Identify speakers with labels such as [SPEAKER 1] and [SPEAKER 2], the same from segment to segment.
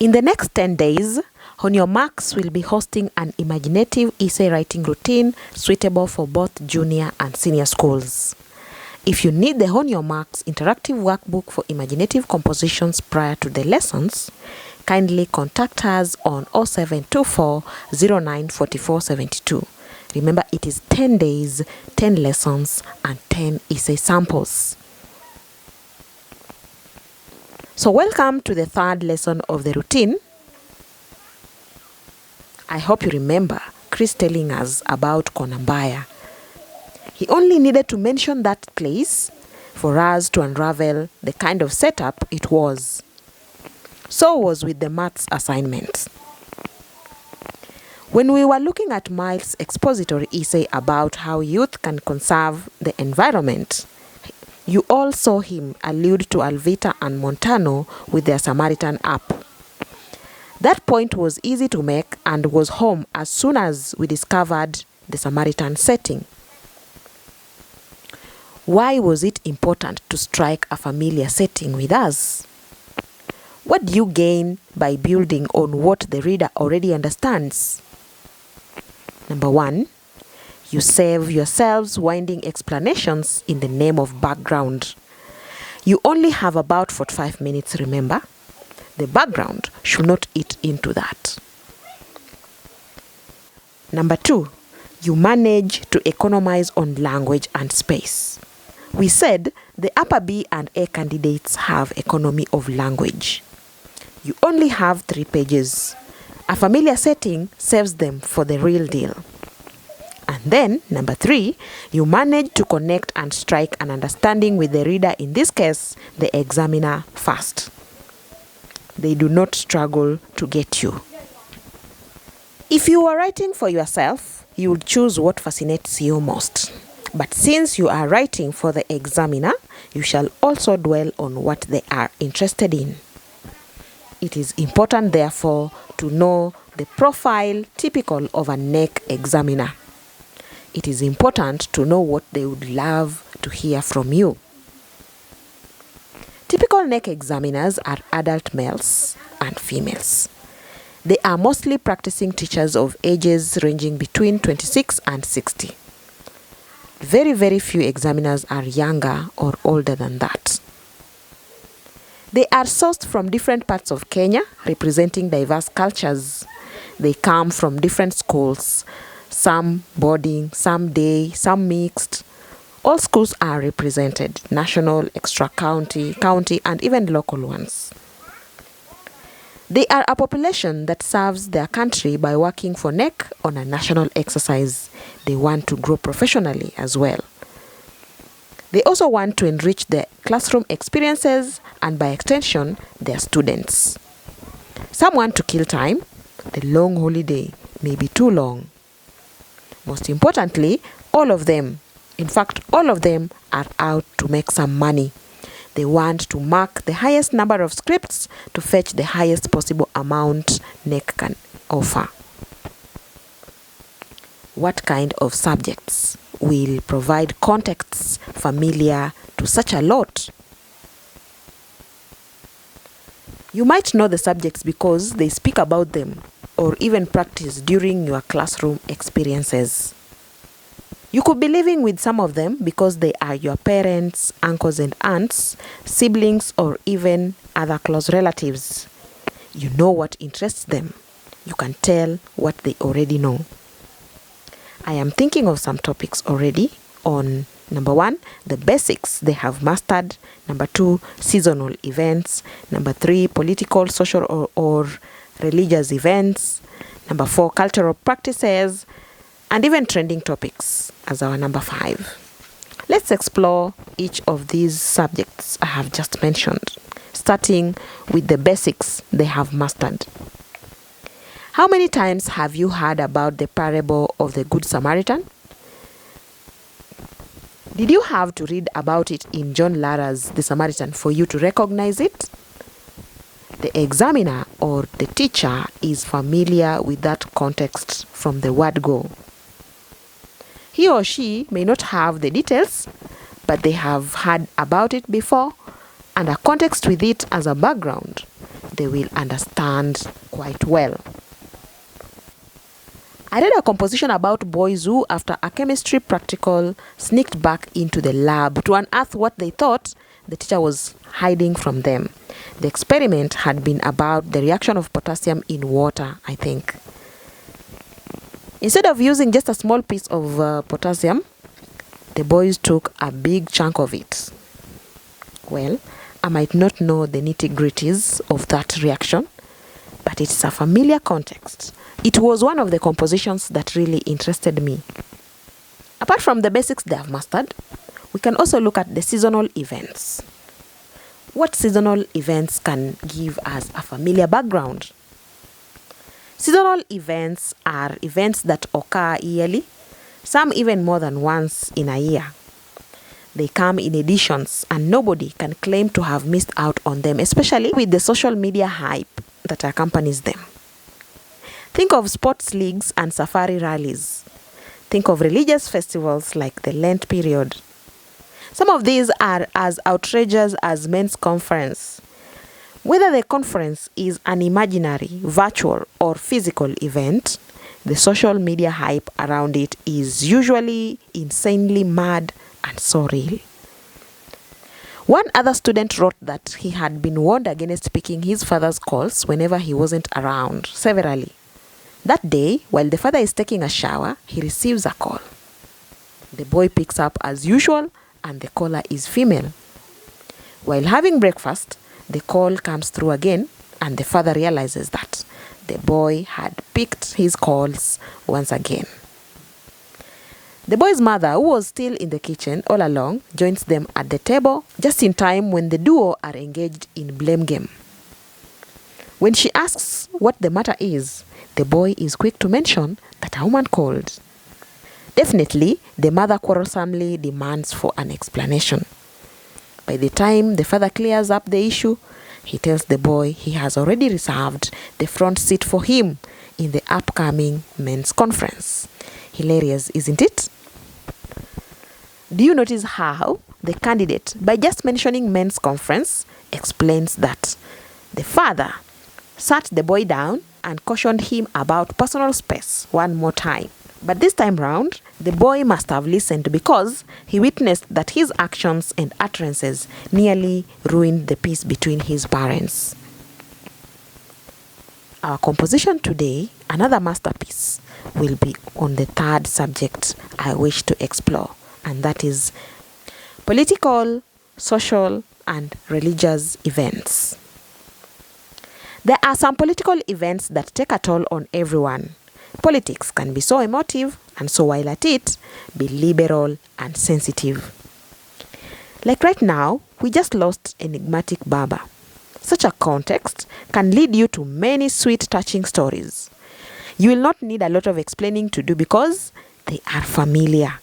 [SPEAKER 1] In the next 10 days, On Your Marks will be hosting an imaginative essay writing routine suitable for both junior and senior schools. If you need the On Your Marks interactive workbook for imaginative compositions prior to the lessons, kindly contact us on 0724 09 44 72. Remember, it is 10 days, 10 lessons, and 10 essay samples. So welcome to the third lesson of the routine. I hope you remember Chris telling us about Konambaya. He only needed to mention that place for us to unravel the kind of setup it was. So was with the maths assignment. When we were looking at Miles' expository essay about how youth can conserve the environment, you all saw him allude to Alvita and Montano with their Samaritan app. That point was easy to make and was home as soon as we discovered the Samaritan setting. Why was it important to strike a familiar setting with us? What do you gain by building on what the reader already understands? Number 1, you save yourselves winding explanations in the name of background. You only have about 45 minutes, remember? The background should not eat into that. Number 2, you manage to economize on language and space. We said the upper B and A candidates have economy of language. You only have 3 pages. A familiar setting saves them for the real deal. And then, number 3, you manage to connect and strike an understanding with the reader, in this case, the examiner, first. They do not struggle to get you. If you are writing for yourself, you would choose what fascinates you most. But since you are writing for the examiner, you shall also dwell on what they are interested in. It is important, therefore, to know the profile typical of a NEC examiner. It is important to know what they would love to hear from you. Typical NEC examiners are adult males and females. They are mostly practicing teachers of ages ranging between 26 and 60. Very, very few examiners are younger or older than that. They are sourced from different parts of Kenya, representing diverse cultures. They come from different schools, some boarding, some day, some mixed. All schools are represented, national, extra-county, county, and even local ones. They are a population that serves their country by working for NEC on a national exercise. They want to grow professionally as well. They also want to enrich their classroom experiences and, by extension, their students. Some want to kill time. The long holiday may be too long. Most importantly, all of them are out to make some money. They want to mark the highest number of scripts to fetch the highest possible amount NEC can offer. What kind of subjects will provide contexts familiar to such a lot? You might know the subjects because they speak about them or even practice during your classroom experiences. You could be living with some of them because they are your parents, uncles and aunts, siblings, or even other close relatives. You know what interests them. You can tell what they already know. I am thinking of some topics already on number 1, the basics they have mastered. Number 2, seasonal events. Number 3, political, social, or religious events. Number 4, cultural practices. And even trending topics as our number 5. Let's explore each of these subjects I have just mentioned, starting with the basics they have mastered. How many times have you heard about the parable of the Good Samaritan? Did you have to read about it in John Lara's The Samaritan for you to recognize it? The examiner or the teacher is familiar with that context from the word go. He or she may not have the details, but they have heard about it before and a context with it as a background. they will understand quite well. I read a composition about boys who, after a chemistry practical, sneaked back into the lab to unearth what they thought the teacher was hiding from them. The experiment had been about the reaction of potassium in water, I think. Instead of using just a small piece of potassium, the boys took a big chunk of it. Well, I might not know the nitty-gritties of that reaction, but it's a familiar context. It was one of the compositions that really interested me. Apart from the basics they have mastered, we can also look at the seasonal events. What seasonal events can give us a familiar background? Seasonal events are events that occur yearly, some even more than once in a year. They come in editions and nobody can claim to have missed out on them, especially with the social media hype that accompanies them. Think of sports leagues and safari rallies. Think of religious festivals like the Lent period. Some of these are as outrageous as men's conference. Whether the conference is an imaginary, virtual, or physical event, the social media hype around it is usually insanely mad and so real. One other student wrote that he had been warned against picking his father's calls whenever he wasn't around, severally. That day, while the father is taking a shower, he receives a call. The boy picks up as usual, and the caller is female. While having breakfast, the call comes through again, and the father realizes that the boy had picked his calls once again. The boy's mother, who was still in the kitchen all along, joins them at the table just in time when the duo are engaged in blame game. When she asks what the matter is, the boy is quick to mention that a woman called. Definitely, the mother quarrelsomely demands for an explanation. By the time the father clears up the issue, he tells the boy he has already reserved the front seat for him in the upcoming men's conference. Hilarious, isn't it? Do you notice how the candidate, by just mentioning men's conference, explains that the father sat the boy down and cautioned him about personal space one more time. But this time round, the boy must have listened because he witnessed that his actions and utterances nearly ruined the peace between his parents. Our composition today, another masterpiece, will be on the third subject I wish to explore, and that is political, social, and religious events. There are some political events that take a toll on everyone. Politics can be so emotive, and so while at it, be liberal and sensitive. Like right now, we just lost enigmatic Baba. Such a context can lead you to many sweet, touching stories. You will not need a lot of explaining to do because they are familiar.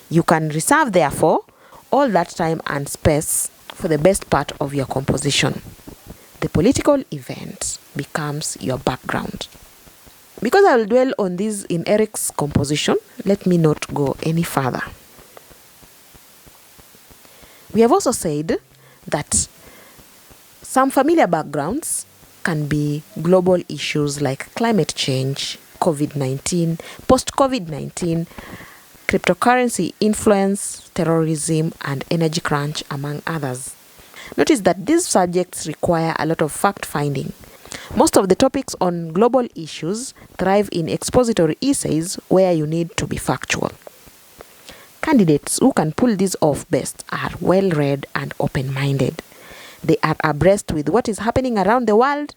[SPEAKER 1] You can reserve, therefore, all that time and space for the best part of your composition. The political event becomes your background. Because I will dwell on this in Eric's composition, let me not go any further. We have also said that some familiar backgrounds can be global issues like climate change, COVID-19, post-COVID-19, cryptocurrency influence, terrorism, and energy crunch, among others. Notice that these subjects require a lot of fact-finding. Most of the topics on global issues thrive in expository essays where you need to be factual. Candidates who can pull this off best are well-read and open-minded. They are abreast with what is happening around the world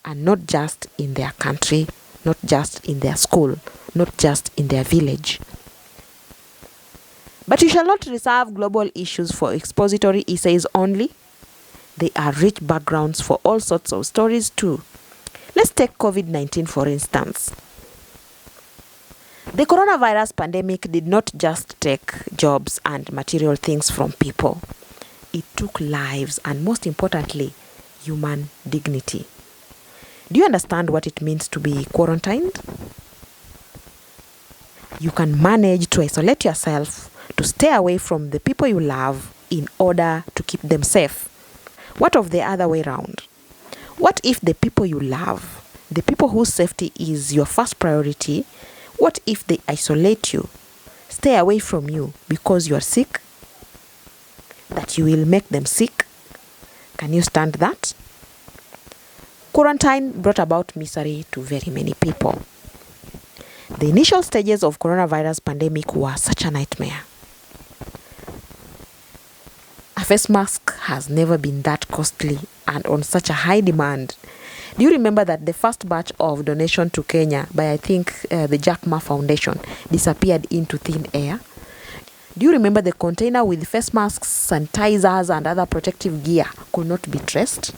[SPEAKER 1] and not just in their country, not just in their school, not just in their village. But you shall not reserve global issues for expository essays only. They are rich backgrounds for all sorts of stories too. Let's take COVID-19 for instance. The coronavirus pandemic did not just take jobs and material things from people. It took lives and, most importantly, human dignity. Do you understand what it means to be quarantined? You can manage to isolate yourself, to stay away from the people you love in order to keep them safe. What of the other way around? What if the people you love, the people whose safety is your first priority, what if they isolate you, stay away from you because you are sick? That you will make them sick? Can you stand that? Quarantine brought about misery to very many people. The initial stages of coronavirus pandemic were such a nightmare. A face mask has never been that costly and on such a high demand. Do you remember that the first batch of donation to Kenya by I think the Jack Ma Foundation disappeared into thin air? Do you remember the container with face masks, sanitizers and other protective gear could not be traced?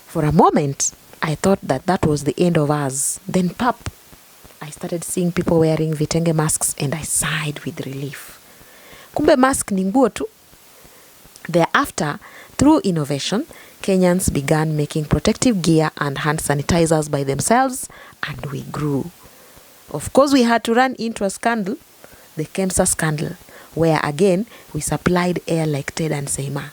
[SPEAKER 1] For a moment, I thought that was the end of us. Then pop, I started seeing people wearing vitenge masks and I sighed with relief. Kumbe mask ni nguo tu. Thereafter, through innovation, Kenyans began making protective gear and hand sanitizers by themselves, and we grew. Of course, we had to run into a scandal, the KEMSA scandal, where again we supplied air like Ted and Seima.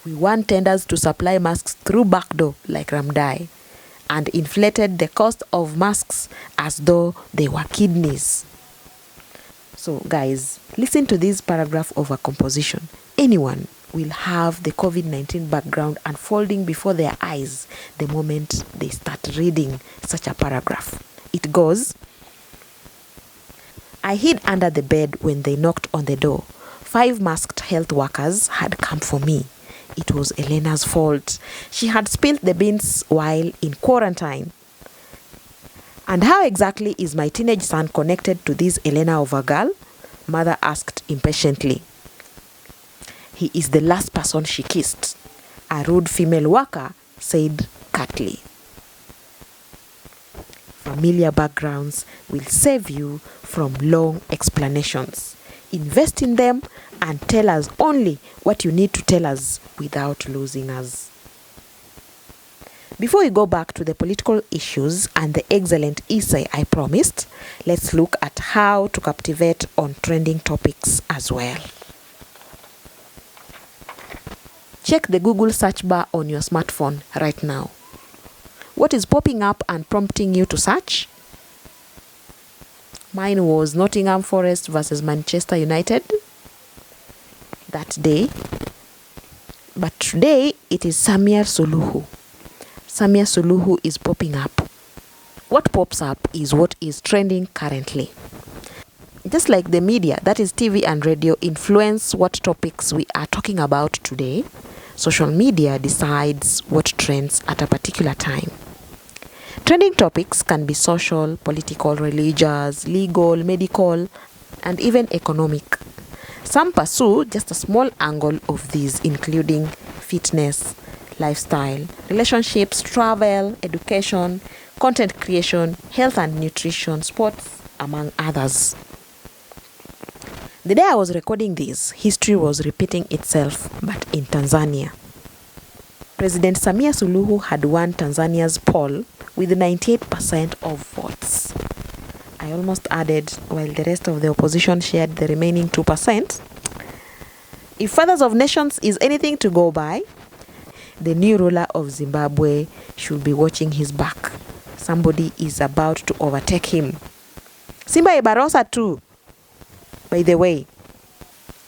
[SPEAKER 1] We won tenders to supply masks through backdoor like Ramdai, and inflated the cost of masks as though they were kidneys. So guys, listen to this paragraph of a composition. Anyone will have the COVID-19 background unfolding before their eyes the moment they start reading such a paragraph. It goes, I hid under the bed when they knocked on the door. 5 masked health workers had come for me. It was Elena's fault. She had spilled the beans while in quarantine. And how exactly is my teenage son connected to this Elena of a girl? Mother asked impatiently. He is the last person she kissed, a rude female worker said curtly. Familiar backgrounds will save you from long explanations. Invest in them and tell us only what you need to tell us without losing us. Before we go back to the political issues and the excellent essay I promised, let's look at how to captivate on trending topics as well. Check the Google search bar on your smartphone right now. What is popping up and prompting you to search? Mine was Nottingham Forest versus Manchester United that day. But today it is Samia Suluhu. Samia Suluhu is popping up. What pops up is what is trending currently. Just like the media, that is TV and radio, influence what topics we are talking about today, social media decides what trends at a particular time. Trending topics can be social, political, religious, legal, medical, and even economic. Some pursue just a small angle of these, including fitness, lifestyle, relationships, travel, education, content creation, health and nutrition, sports, among others. The day I was recording this, history was repeating itself, but in Tanzania. President Samia Suluhu had won Tanzania's poll with 98% of votes. I almost added, while the rest of the opposition shared the remaining 2%. If Fathers of Nations is anything to go by, the new ruler of Zimbabwe should be watching his back. Somebody is about to overtake him. Simba Ibarosa too. By the way,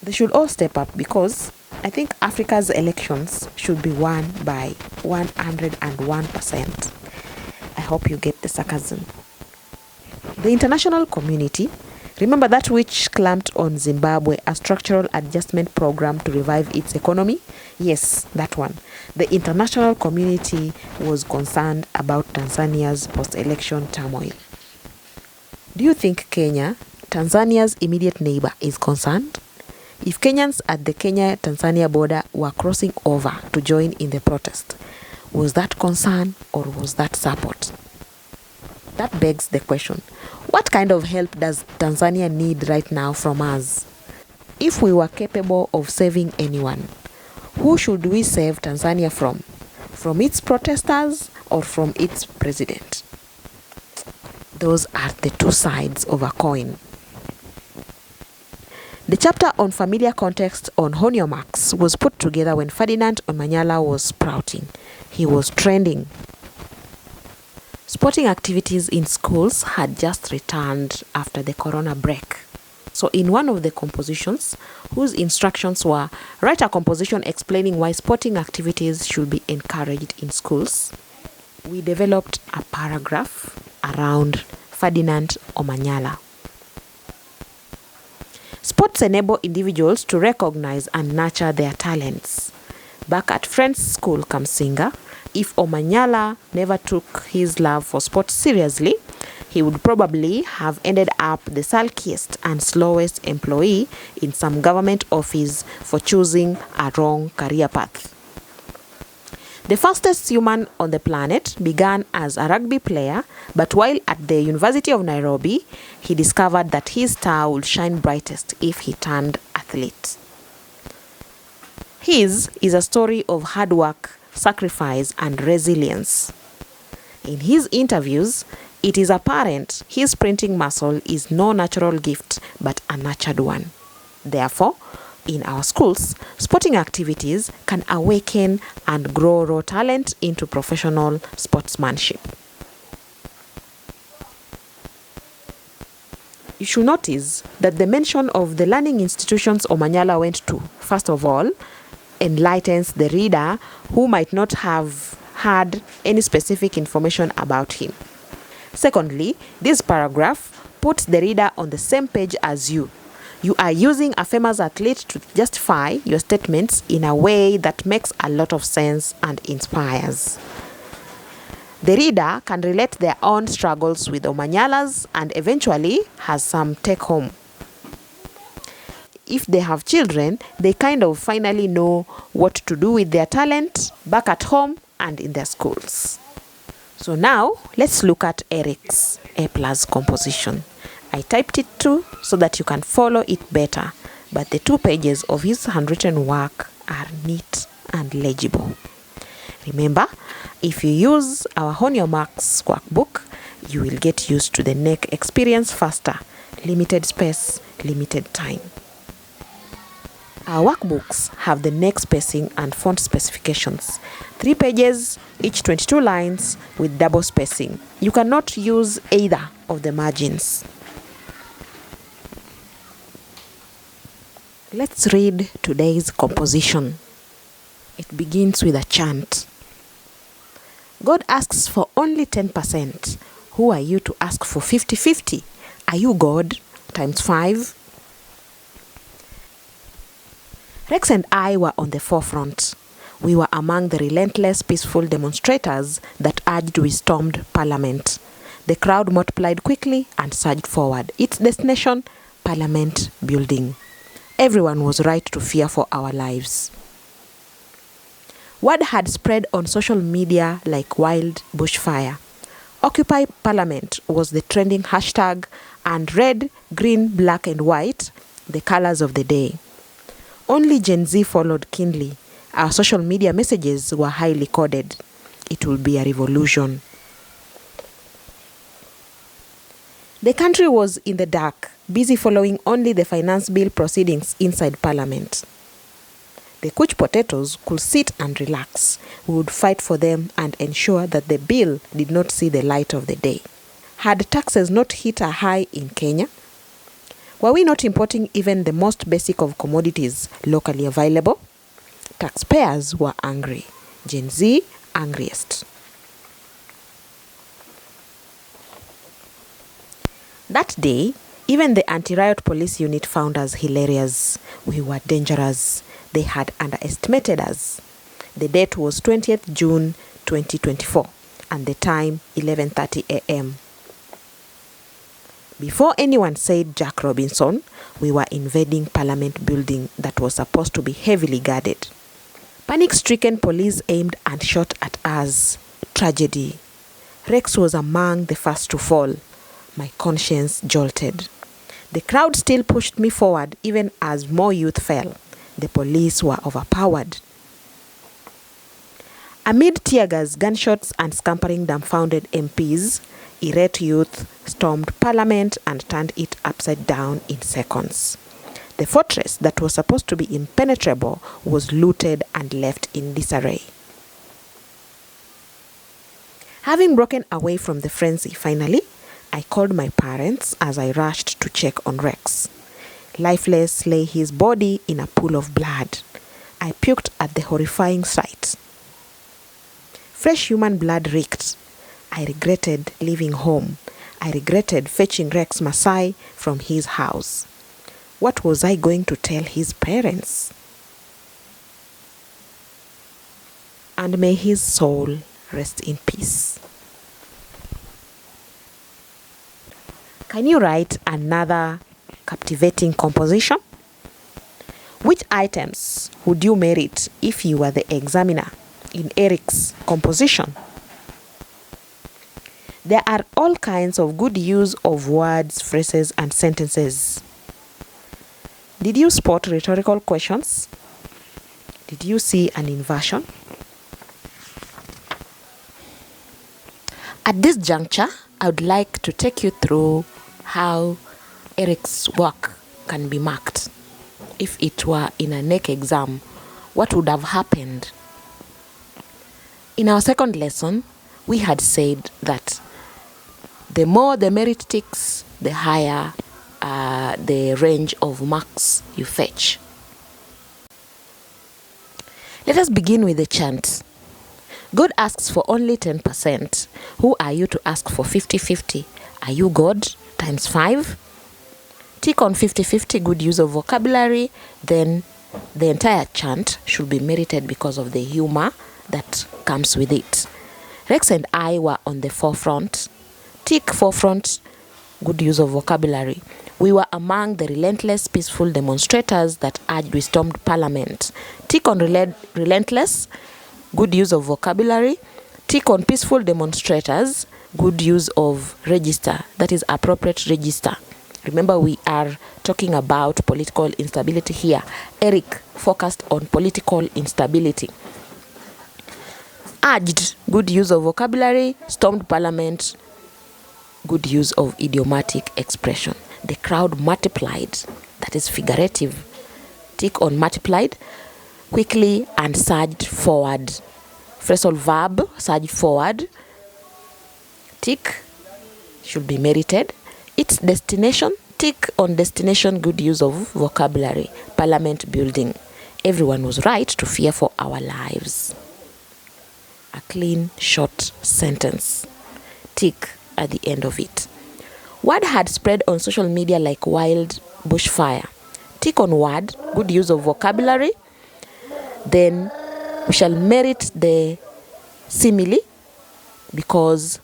[SPEAKER 1] they should all step up because I think Africa's elections should be won by 101%. I hope you get the sarcasm. The international community, remember that which clamped on Zimbabwe a structural adjustment program to revive its economy? Yes, that one. The international community was concerned about Tanzania's post-election turmoil. Do you think Kenya, Tanzania's immediate neighbor, is concerned? If Kenyans at the Kenya-Tanzania border were crossing over to join in the protest, was that concern or was that support? That begs the question, what kind of help does Tanzania need right now from us? If we were capable of saving anyone, who should we save Tanzania from? From its protesters or from its president? Those are the two sides of a coin. The chapter on familiar context on Honio Marx was put together when Ferdinand Omanyala was sprouting. He was trending. Sporting activities in schools had just returned after the corona break. So in one of the compositions, whose instructions were write a composition explaining why sporting activities should be encouraged in schools, we developed a paragraph around Ferdinand Omanyala. Sports enable individuals to recognize and nurture their talents. Back at Friends School, Kamsinga, if Omanyala never took his love for sports seriously, he would probably have ended up the sulkiest and slowest employee in some government office for choosing a wrong career path. The fastest human on the planet began as a rugby player, but while at the University of Nairobi, he discovered that his star would shine brightest if he turned athlete. His is a story of hard work, sacrifice, and resilience. In his interviews, it is apparent his sprinting muscle is no natural gift but a nurtured one. Therefore, in our schools, sporting activities can awaken and grow raw talent into professional sportsmanship. You should notice that the mention of the learning institutions Omanyala went to, first of all, enlightens the reader who might not have had any specific information about him. Secondly, this paragraph puts the reader on the same page as you. You are using a famous athlete to justify your statements in a way that makes a lot of sense and inspires. The reader can relate their own struggles with Omanyala's and eventually has some take home. If they have children, they kind of finally know what to do with their talent back at home and in their schools. So now, let's look at Eric's A+ composition. I typed it too so that you can follow it better, but the 2 pages of his handwritten work are neat and legible. Remember, if you use our Honio Marx workbook, you will get used to the neck experience faster. Limited space, limited time. Our workbooks have the neck spacing and font specifications. 3 pages, each 22 lines with double spacing. You cannot use either of the margins. Let's read today's composition. It begins with a chant. God asks for only 10%. Who are you to ask for 50-50? Are you God times 5? Rex and I were on the forefront. We were among the relentless, peaceful demonstrators that urged we stormed Parliament. The crowd multiplied quickly and surged forward. Its destination, Parliament building. Everyone was right to fear for our lives. Word had spread on social media like wild bushfire. Occupy Parliament was the trending hashtag, and red, green, black, and white, the colors of the day. Only Gen Z followed keenly. Our social media messages were highly coded. It will be a revolution. The country was in the dark, busy following only the finance bill proceedings inside Parliament. The couch potatoes could sit and relax. We would fight for them and ensure that the bill did not see the light of the day. Had taxes not hit a high in Kenya? Were we not importing even the most basic of commodities locally available? Taxpayers were angry. Gen Z angriest. That day, even the anti-riot police unit found us hilarious. We were dangerous. They had underestimated us. The date was 20th June 2024 and the time 11:30 a.m. Before anyone said Jack Robinson, we were invading Parliament building that was supposed to be heavily guarded. Panic-stricken police aimed and shot at us. Tragedy. Rex was among the first to fall. My conscience jolted. The crowd still pushed me forward even as more youth fell. The police were overpowered. Amid tear gas, gunshots, and scampering dumbfounded MPs, irate youth stormed Parliament and turned it upside down in seconds. The fortress that was supposed to be impenetrable was looted and left in disarray. Having broken away from the frenzy finally, I called my parents as I rushed to check on Rex. Lifeless lay his body in a pool of blood. I puked at the horrifying sight. Fresh human blood reeked. I regretted leaving home. I regretted fetching Rex Masai from his house. What was I going to tell his parents? And may his soul rest in peace. Can you write another captivating composition? Which items would you merit if you were the examiner in Eric's composition? There are all kinds of good use of words, phrases, and sentences. Did you spot rhetorical questions? Did you see an inversion? At this juncture, I would like to take you through how Eric's work can be marked. If it were in a NEC exam, what would have happened? In our second lesson, we had said that the more the merit ticks, the higher the range of marks you fetch. Let us begin with the chant. God asks for only 10%. Who are you to ask for 50-50? Are you God times 5? Tick on 50-50, good use of vocabulary. Then the entire chant should be merited because of the humor that comes with it. Rex and I were on the forefront. Tick forefront, good use of vocabulary. We were among the relentless, peaceful demonstrators that urged we stormed Parliament. Tick on relentless, good use of vocabulary. Tick on peaceful demonstrators, good use of register, that is appropriate register. Remember, we are talking about political instability here. Eric focused on political instability. Urged, good use of vocabulary. Stormed Parliament, good use of idiomatic expression. The crowd multiplied, that is figurative. Tick on multiplied. Quickly and surged forward. Phrasal verb, surge forward. Tick, should be merited. Its destination, tick on destination, good use of vocabulary. Parliament building. Everyone was right to fear for our lives. A clean, short sentence. Tick at the end of it. Word had spread on social media like wild bushfire. Tick on word, good use of vocabulary. Then we shall merit the simile because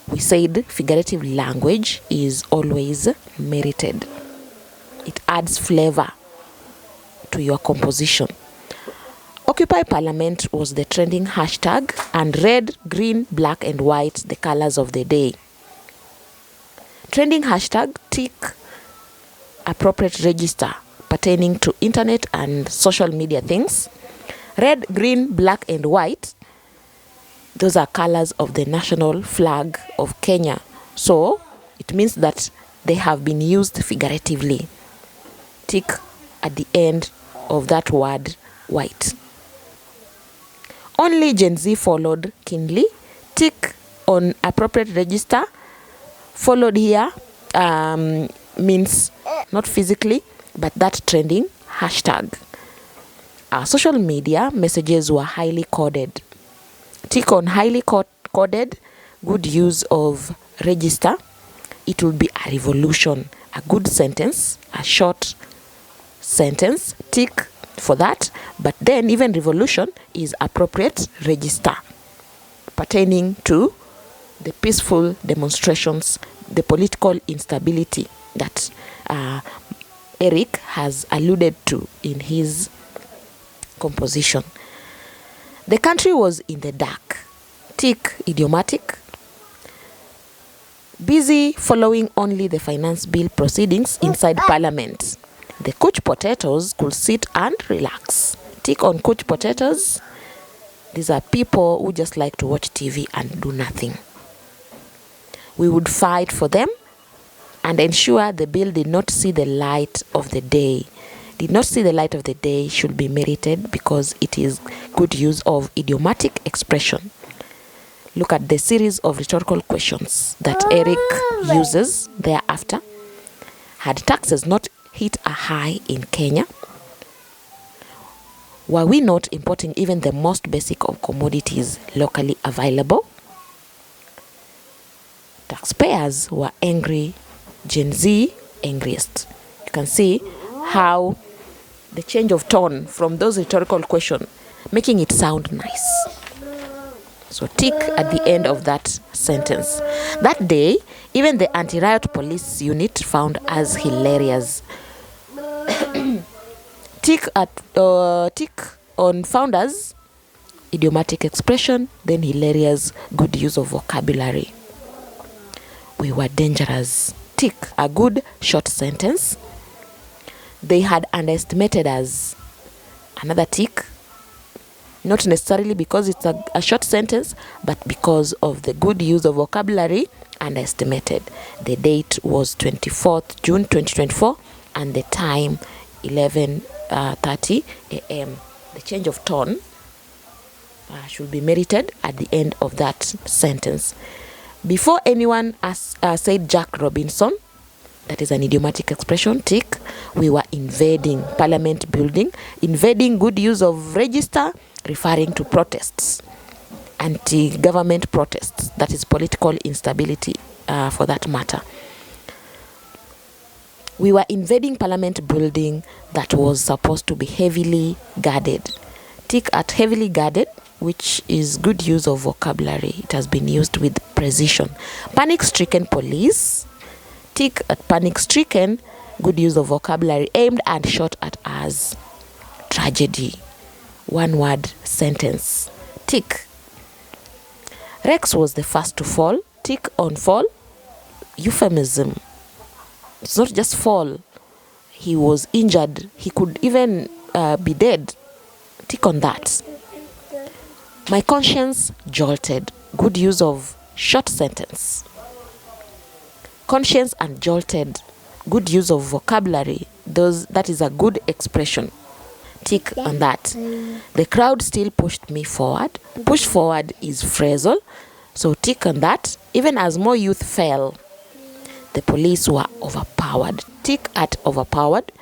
[SPEAKER 1] we said figurative language is always merited. It adds flavor to your composition. Occupy Parliament was the trending hashtag, and red, green, black, and white the colors of the day. Trending hashtag, tick appropriate register pertaining to internet and social media things. Red, green, black, and white, those are colors of the national flag of Kenya. So it means that they have been used figuratively. Tick at the end of that word, white. Only Gen Z followed keenly. Tick on appropriate register. Followed here means not physically, but that trending hashtag. Social media messages were highly coded. Tick on highly coded, good use of register. It will be a revolution, a good sentence, a short sentence. Tick for that. But then even revolution is appropriate register pertaining to the peaceful demonstrations, the political instability that Eric has alluded to in his composition. The country was in the dark. Tick idiomatic. Busy following only the finance bill proceedings inside Parliament. The couch potatoes could sit and relax. Tick on couch potatoes. These are people who just like to watch TV and do nothing. We would fight for them and ensure the bill did not see the light of the day. Did not see the light of the day should be merited because it is good use of idiomatic expression. Look at the series of rhetorical questions that Eric uses thereafter. Had taxes not hit a high in Kenya? Were we not importing even the most basic of commodities locally available? Taxpayers were angry, Gen Z angriest. You can see how the change of tone from those rhetorical questions, making it sound nice. So tick at the end of that sentence. That day, even the anti-riot police unit found us hilarious. Tick on founders, idiomatic expression, then hilarious, good use of vocabulary. We were dangerous. Tick, a good short sentence. They had underestimated us. Another tick. Not necessarily because it's a short sentence, but because of the good use of vocabulary, underestimated. The date was 24th June 2024 and the time 11:30 a.m. The change of tone should be merited at the end of that sentence. Before anyone said Jack Robinson, that is an idiomatic expression, tick, we were invading Parliament building. Invading, good use of register, referring to protests, anti-government protests, that is political instability for that matter. We were invading Parliament building that was supposed to be heavily guarded. Tick at heavily guarded, which is good use of vocabulary. It has been used with precision. Panic-stricken police. Tick at panic-stricken, good use of vocabulary, aimed and shot at us. Tragedy. One word sentence. Tick. Rex was the first to fall. Tick on fall. Euphemism. It's not just fall. He was injured. He could even be dead. Tick on that. My conscience jolted. Good use of short sentence. Conscience and jolted. Good use of vocabulary. That is a good expression. Tick on that. The crowd still pushed me forward. Push forward is phrasal. So tick on that. Even as more youth fell, the police were overpowered. Tick at overpowered.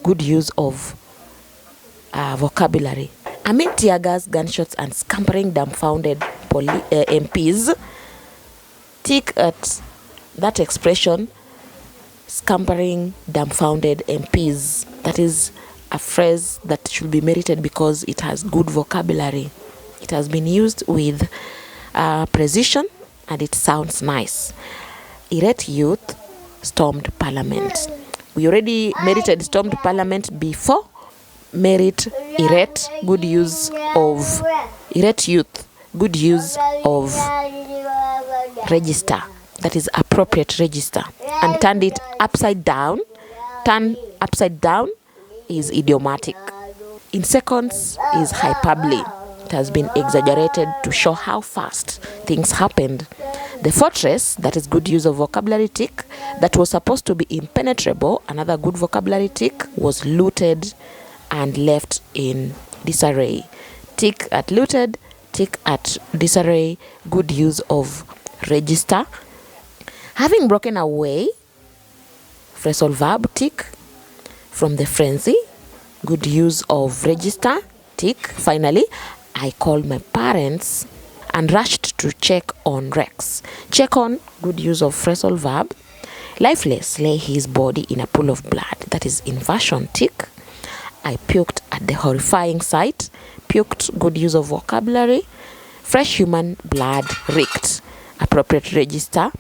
[SPEAKER 1] Good use of vocabulary. Amid tear gas, gunshots, and scampering dumbfounded MPs, tick at that expression, scampering dumbfounded MPs. That is a phrase that should be merited because it has good vocabulary. It has been used with precision and it sounds nice. Irate youth stormed Parliament. We already merited stormed Parliament before. Merit irate, good use of irate youth, good use of register, that is appropriate register, and turned it upside down. Turn upside down is idiomatic. In seconds is hyperbole. It has been exaggerated to show how fast things happened. The fortress, that is good use of vocabulary tick, that was supposed to be impenetrable, another good vocabulary tick, was looted and left in disarray. Tick at looted, tick at disarray, good use of register. Having broken away, phrasal verb, tick, from the frenzy, good use of register, tick. Finally, I called my parents and rushed to check on Rex. Check on, good use of phrasal verb. Lifeless lay his body in a pool of blood, that is inversion, tick. I puked at the horrifying sight. Puked, good use of vocabulary. Fresh human blood reeked. Appropriate register.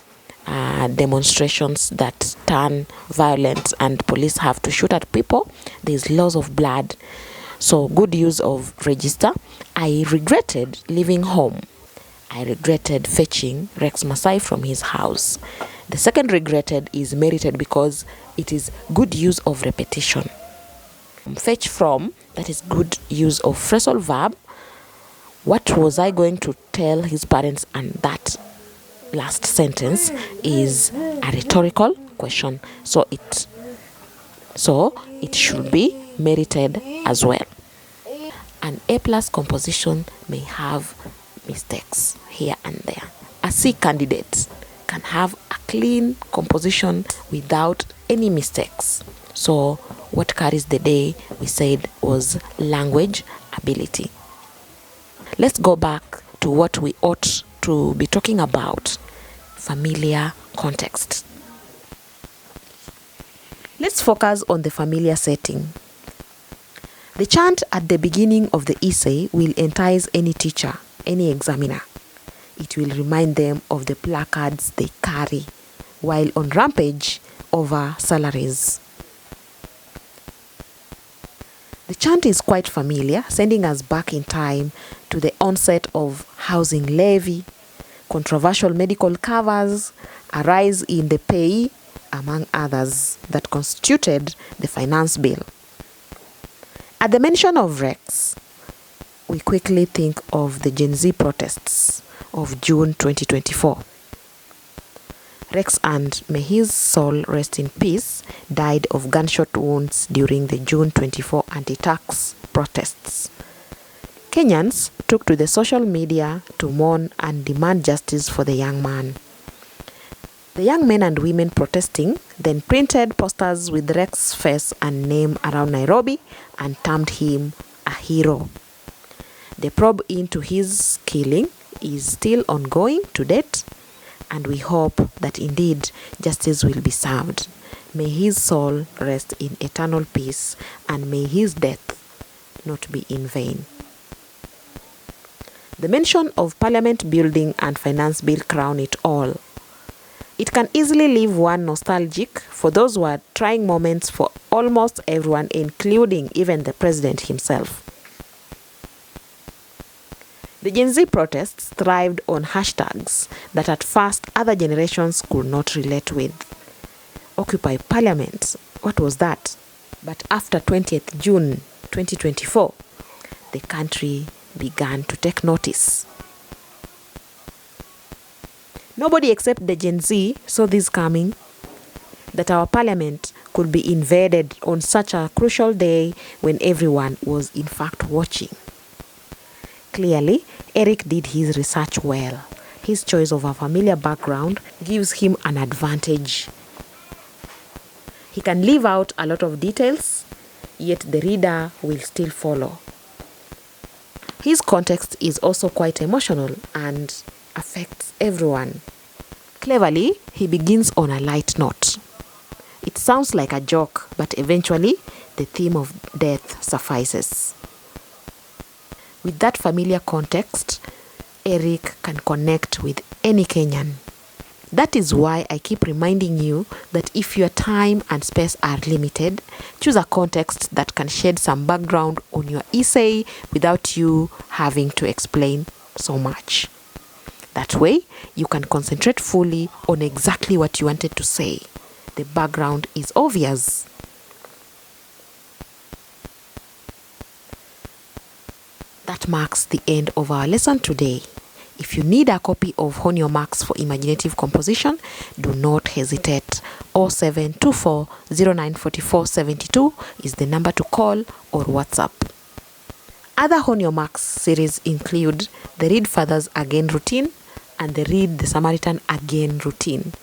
[SPEAKER 1] Demonstrations that turn violent and police have to shoot at people. There's loss of blood. So good use of register. I regretted leaving home. I regretted fetching Rex Masai from his house. The second regretted is merited because it is good use of repetition. Fetch from, that is good use of phrasal verb. What was I going to tell his parents and that last sentence is a rhetorical question, so it should be merited as well. An A+ composition may have mistakes here and there. A C candidate can have a clean composition without any mistakes. So what carries the day, we said, was language ability. Let's go back to what we ought to be talking about: familiar context. Let's focus on the familiar setting. The chant at the beginning of the essay will entice any teacher, any examiner. It will remind them of the placards they carry while on rampage over salaries. The chant is quite familiar, sending us back in time to the onset of housing levy, controversial medical covers, a rise in the pay, among others, that constituted the finance bill. At the mention of Rex, we quickly think of the Gen Z protests of June 2024. Rex, and may his soul rest in peace, died of gunshot wounds during the June 24 anti-tax protests. Kenyans took to the social media to mourn and demand justice for the young man. The young men and women protesting then printed posters with Rex's face and name around Nairobi and termed him a hero. The probe into his killing is still ongoing to date, and we hope that indeed justice will be served. May his soul rest in eternal peace, and may his death not be in vain. The mention of Parliament building and finance bill crown it all. It can easily leave one nostalgic for those were trying moments for almost everyone, including even the president himself. The Gen Z protests thrived on hashtags that at first other generations could not relate with. Occupy Parliament, what was that? But after 20th June 2024, the country began to take notice. Nobody except the Gen Z saw this coming, that our parliament could be invaded on such a crucial day when everyone was in fact watching. Clearly, Eric did his research well. His choice of a familiar background gives him an advantage. He can leave out a lot of details, yet the reader will still follow. His context is also quite emotional and affects everyone. Cleverly, he begins on a light note. It sounds like a joke, but eventually the theme of death suffices. With that familiar context, Eric can connect with any Kenyan. That is why I keep reminding you that if your time and space are limited, choose a context that can shed some background on your essay without you having to explain so much. That way, you can concentrate fully on exactly what you wanted to say. The background is obvious. That marks the end of our lesson today. If you need a copy of Hone Your Marks for Imaginative Composition, do not hesitate. 0724 0944 72 is the number to call or WhatsApp. Other Hone Your Marks series include the Read Fathers Again routine and the Read the Samaritan Again routine.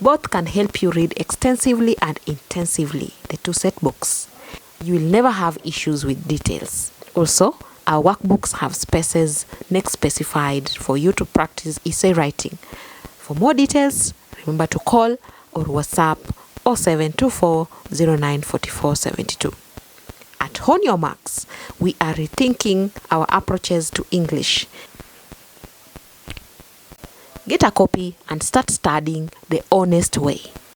[SPEAKER 1] Both can help you read extensively and intensively, the two set books. You will never have issues with details. Also, our workbooks have spaces next specified for you to practice essay writing. For more details, remember to call or WhatsApp 0724 0944 72. At Hone Your Marks, we are rethinking our approaches to English. Get a copy and start studying the honest way.